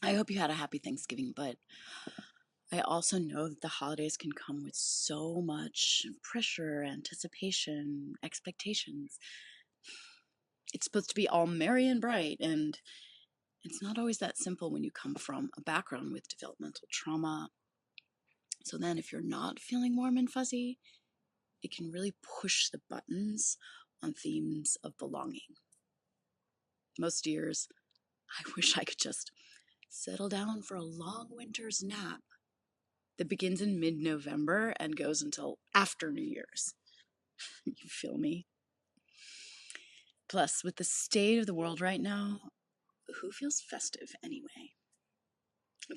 I hope you had a happy Thanksgiving, but I also know that the holidays can come with so much pressure, anticipation, expectations. It's supposed to be all merry and bright, and it's not always that simple when you come from a background with developmental trauma. So then, if you're not feeling warm and fuzzy, it can really push the buttons on themes of belonging. Most years, I wish I could just settle down for a long winter's nap that begins in mid-November and goes until after New Year's. You feel me? Plus, with the state of the world right now, who feels festive anyway?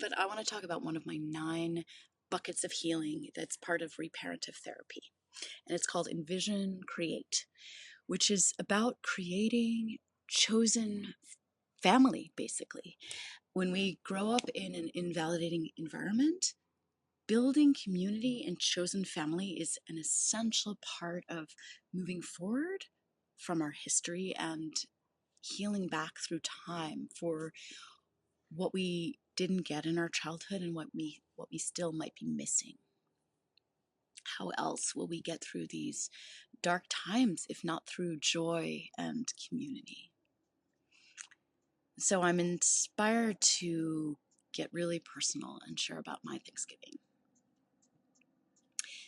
But I want to talk about one of my 9 buckets of healing that's part of reparative therapy. And it's called Envision Create, which is about creating chosen family, basically. When we grow up in an invalidating environment, building community and chosen family is an essential part of moving forward from our history and healing back through time for what we didn't get in our childhood and what we still might be missing. How else will we get through these dark times if not through joy and community? So I'm inspired to get really personal and share about my Thanksgiving.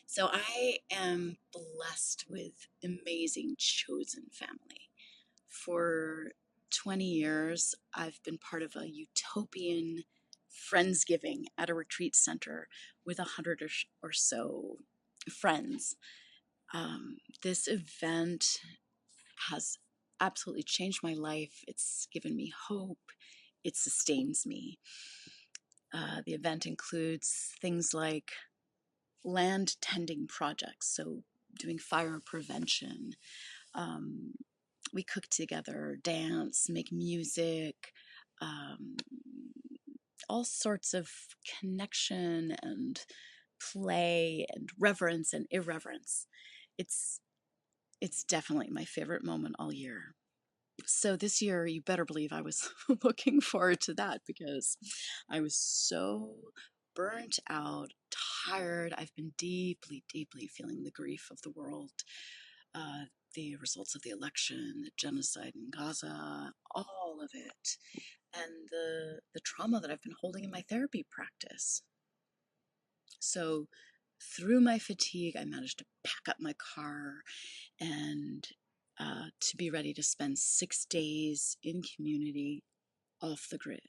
So I am blessed with amazing chosen family. For 20 years, I've been part of a utopian Friendsgiving at a retreat center with 100 or so friends. This event has absolutely changed my life. It's given me hope. It sustains me. The event includes things like land tending projects, so doing fire prevention. Um, we cook together, dance, make music, um, all sorts of connection and play and reverence and irreverence. It's it's definitely my favorite moment all year. So this year, you better believe I was looking forward to that because I was so burnt out, tired. I've been deeply, deeply feeling the grief of the world, uh, the results of the election, the genocide in Gaza, all of it, and the trauma that I've been holding in my therapy practice. So through my fatigue, I managed to pack up my car and to be ready to spend 6 days in community off the grid.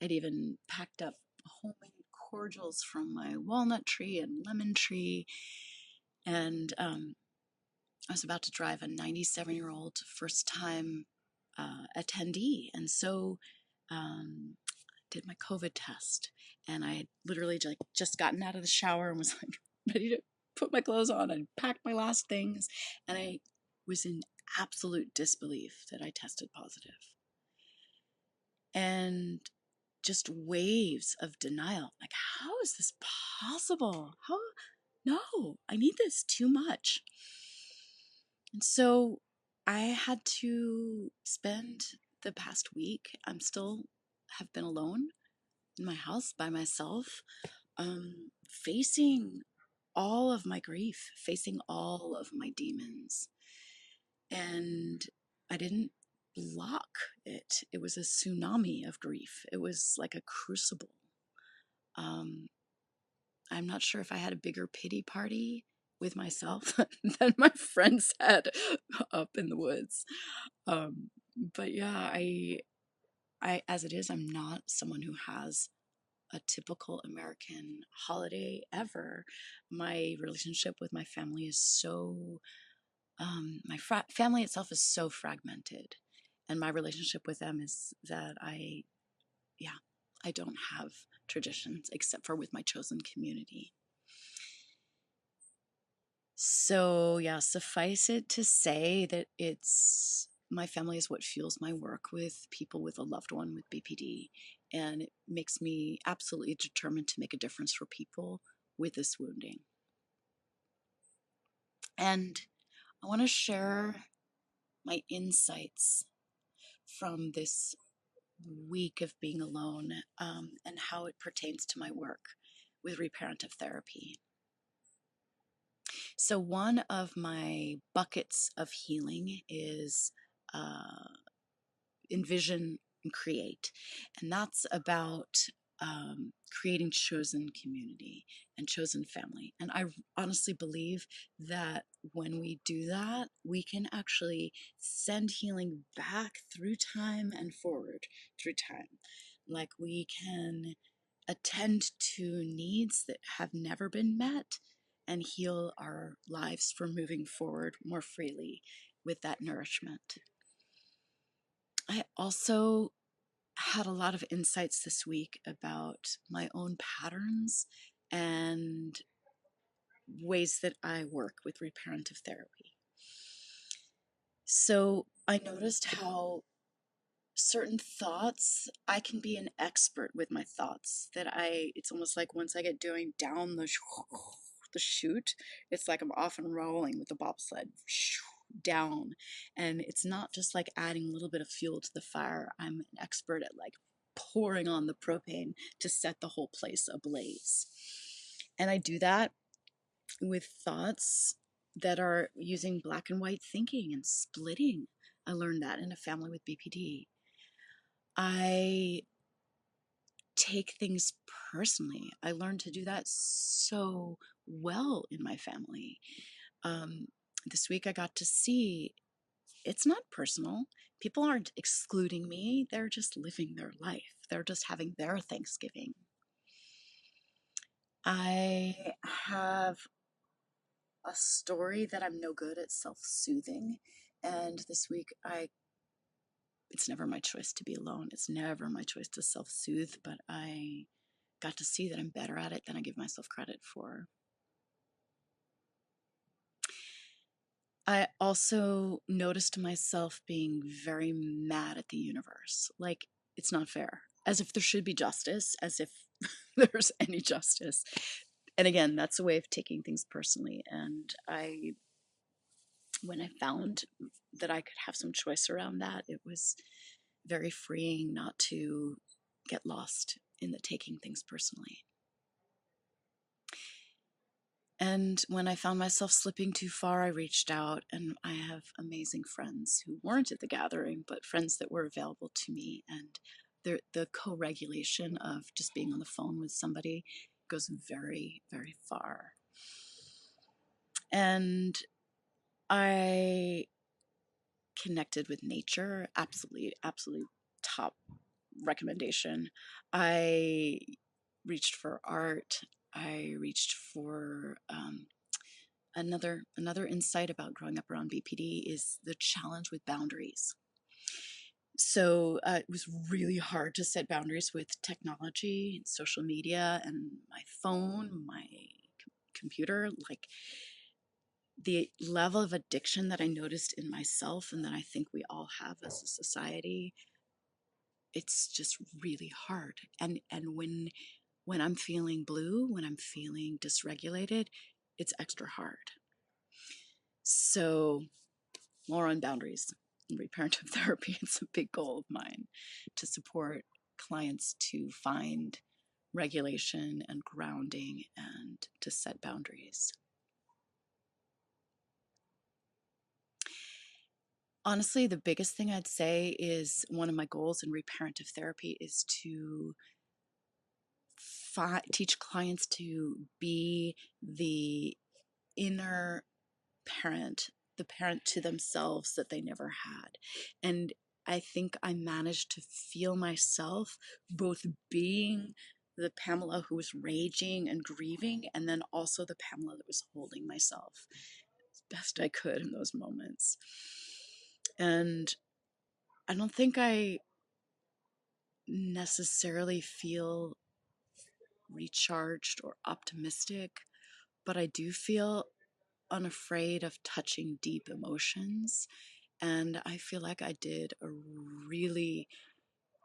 I'd even packed up homemade cordials from my walnut tree and lemon tree, and I was about to drive a 97-year-old first-time attendee, and so did my COVID test, and I had literally just gotten out of the shower and was like ready to put my clothes on and pack my last things, and I was in absolute disbelief that I tested positive. And just waves of denial. Like, how is this possible? How? No, I need this too much. And so I had to spend the past week, I'm still have been alone in my house by myself, facing all of my grief, facing all of my demons. And I didn't block it. It was a tsunami of grief. It was like a crucible. Um, I'm not sure if I had a bigger pity party with myself than my friends had up in the woods. Um, but yeah, I, as it is, I'm not someone who has a typical American holiday ever. My relationship with my family is so, my family itself is so fragmented. And my relationship with them is that yeah, I don't have traditions except for with my chosen community. So, yeah, suffice it to say that my family is what fuels my work with people with a loved one with BPD. And it makes me absolutely determined to make a difference for people with this wounding. And I want to share my insights from this week of being alone, and how it pertains to my work with reparative therapy. So, one of my buckets of healing is uh, envision and create. And that's about creating chosen community and chosen family. And I honestly believe that when we do that, we can actually send healing back through time and forward through time. Like we can attend to needs that have never been met and heal our lives for moving forward more freely with that nourishment. I also had a lot of insights this week about my own patterns and ways that I work with reparative therapy. So I noticed how certain thoughts, I can be an expert with my thoughts. It's almost like once I get doing down the chute, it's like I'm off and rolling with the bobsled down. And it's not just like adding a little bit of fuel to the fire. I'm an expert at like pouring on the propane to set the whole place ablaze. And I do that with thoughts that are using black and white thinking and splitting. I learned that in a family with BPD. I take things personally. I learned to do that so well in my family. Um, this week I got to see it's not personal. People aren't excluding me, they're just living their life, they're just having their Thanksgiving. I have a story that I'm no good at self soothing. And this week it's never my choice to be alone. It's never my choice to self soothe, but I got to see that I'm better at it than I give myself credit for. I also noticed myself being very mad at the universe. Like, it's not fair. As if there should be justice, as if there's any justice. And again, that's a way of taking things personally. And when I found that I could have some choice around that, it was very freeing not to get lost in the taking things personally. And when I found myself slipping too far, I reached out, and I have amazing friends who weren't at the gathering, but friends that were available to me. And the co-regulation of just being on the phone with somebody goes very, very far. And I connected with nature. Absolutely, absolutely top recommendation. I reached for art. I reached for another insight about growing up around BPD is the challenge with boundaries. So it was really hard to set boundaries with technology and social media and my phone, my computer. Like the level of addiction that I noticed in myself and that I think we all have as a society, it's just really hard. And when I'm feeling blue, when I'm feeling dysregulated, it's extra hard. So more on boundaries in reparative therapy. It's a big goal of mine to support clients to find regulation and grounding and to set boundaries. Honestly, the biggest thing I'd say is one of my goals in reparative therapy is to teach clients to be the inner parent, the parent to themselves that they never had. And I think I managed to feel myself both being the Pamela who was raging and grieving, and then also the Pamela that was holding myself as best I could in those moments. And I don't think I necessarily feel recharged or optimistic, but I do feel unafraid of touching deep emotions. And I feel like I did a really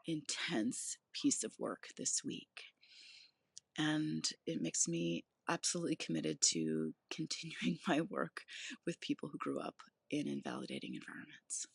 intense piece of work this week. And it makes me absolutely committed to continuing my work with people who grew up in invalidating environments.